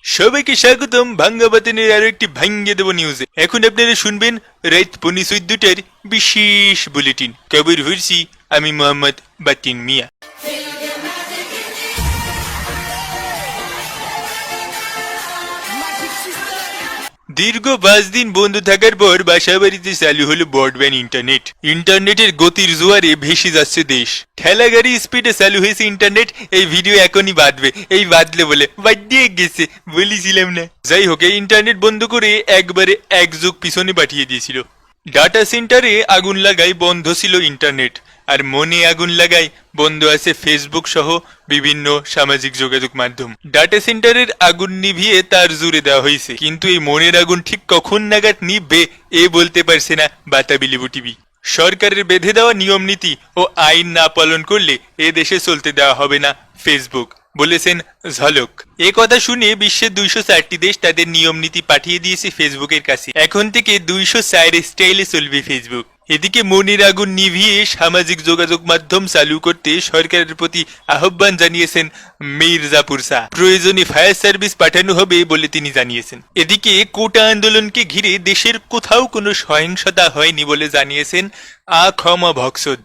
সবাইকে স্বাগতম ভাঙ্গাবাতেনের আরো একটি ভাঙ্গে দেব নিউজে। এখন আপনারা শুনবেন রাত 14:14টার বিশেষ বুলেটিন। খবর হইছি আমি মোহাম্মদ বাতিন মিয়া। দীর্ঘ 5 দিন বন্ধ থাকার পর বাসাবাড়িতে চালু হলো ব্রডব্যান্ড ইন্টারনেটের গতির জোয়ারে ভেসে যাচ্ছে দেশ। ঠেলা গাড়ি স্পিডে চালু হয়েছে ইন্টারনেট। এই ভিডিও এখনই বাঁধবে, এই বাঁধলে বলে বাদ গেছে, বলেছিলাম না। যাই হোক, এই ইন্টারনেট বন্ধ করে একবারে এক যুগ পিছনে পাঠিয়ে দিয়েছিল। ডাটা সেন্টারে আগুন লাগাই বন্ধ ছিল ইন্টারনেট, আর মনে আগুন লাগাই বন্ধ আছে ফেসবুক সহ বিভিন্ন সামাজিক যোগাযোগ মাধ্যম। ডাটা সেন্টারের আগুন নিভিয়ে তার জুড়ে দেওয়া হয়েছে, কিন্তু এই মনের আগুন ঠিক কখন নাগাদ নিভবে এ বলতে পারছে না বাতাবিলিবু টিভি। সরকারের বেঁধে দেওয়া নিয়ম নীতি ও আইন না পালন করলে এ দেশে চলতে দেওয়া হবে না ফেসবুক, বলেছেন ঝলক। এ কথা শুনে বিশ্বের 204টি দেশ তাদের নিয়ম নীতি পাঠিয়ে দিয়েছে ফেসবুকের কাছে। এখন থেকে 204 স্টাইলে চলবে ফেসবুক। এদিকে মনের আগুন নিভিয়ে সামাজিক যোগাযোগ মাধ্যম চালু করতে সরকারের প্রতি আহ্বান জানিয়েছেন মির্জাপুর শাহ। প্রয়োজনে ফায়ার সার্ভিস পাঠানো হবে বলে তিনি জানিয়েছেন। এদিকে কোটা আন্দোলনকে ঘিরে দেশের কোথাও কোনো সহিংসতা হয়নি বলে জানিয়েছেন আখমা ভক্সদ।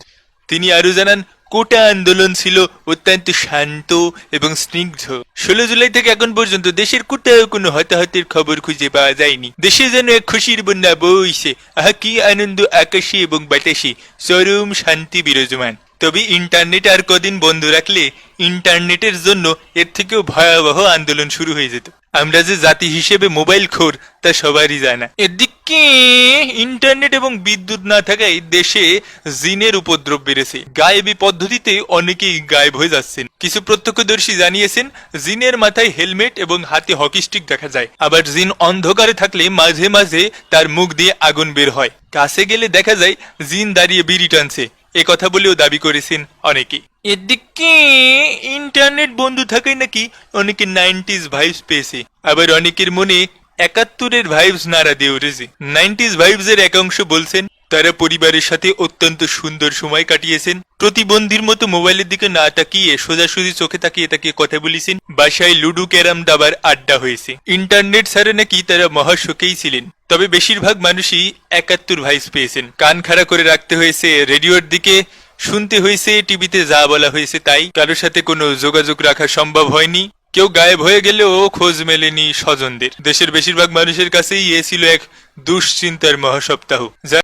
তিনি আরো জানান, কোটা আন্দোলন ছিল অত্যন্ত শান্ত এবং স্নিগ্ধ। 16 জুলাই থেকে এখন পর্যন্ত দেশের কোথাও কোনো হতাহতের খবর খুঁজে পাওয়া যায়নি। দেশে যেন এক খুশির বন্যা বইছে। আহা, কি আনন্দ আকাশে এবং বাতাসে, চরম শান্তি বিরাজমান। তবে ইন্টারনেট আর কদিন বন্ধ রাখলে ইন্টারনেটের জন্য এর থেকেও ভয়াবহ আন্দোলন শুরু হয়ে যেত। আমরা যে জাতি হিসেবে মোবাইল খোর তা সবারই জানা। এদিকে ইন্টারনেট এবং বিদ্যুৎ না থাকায় দেশে জিনের উপদ্রব বেড়েছে। গায়েবী পদ্ধতিতে অনেকেই গায়েব হয়ে যাচ্ছেন। কিছু প্রত্যক্ষদর্শী জানিয়েছেন, জিনের মাথায় হেলমেট এবং হাতে হকি স্টিক দেখা যায়। আবার জিন অন্ধকারে থাকলে মাঝে মাঝে তার মুখ দিয়ে আগুন বের হয়। কাছে গেলে দেখা যায় জিন দাঁড়িয়ে বিড়ি টানছে। এ কথা বলেও দাবি করেছেন অনেকে। এদিকে ইন্টারনেট বন্ধ থাকায় নাকি অনেকে 90s ভাইবস পেয়েছে, আবার অনেকের মনে 71-এর ভাইবস নাড়া দিয়ে উঠেছে। 90s ভাইবস এর একাংশ বলছেন তারা পরিবারের সাথে অত্যন্ত সুন্দর সময় কাটিয়েছেন। প্রতিবন্ধীর মতো মোবাইলের দিকে না তাকিয়ে সোজাসুজি চোখে তাকিয়ে তাকিয়ে কথা বলেছেন। বাসায় লুডু ক্যারাম দাবার আড্ডা হয়েছে। ইন্টারনেট ছাড়া নাকি তারা মহাশোকেই ছিলেন। তবে বেশিরভাগ মানুষই 71 ভাইবস পেয়েছেন। কান খাড়া করে রাখতে হয়েছে রেডিওর দিকে, শুনতে হয়েছে টিভিতে যা বলা হয়েছে তাই। কারোর সাথে কোনো যোগাযোগ রাখা সম্ভব হয়নি। কেউ গায়েব হয়ে গেলেও খোঁজ মেলেনি স্বজনদের। দেশের বেশিরভাগ মানুষের কাছেই এ ছিল এক দুশ্চিন্তার মহাসপ্তাহ, যা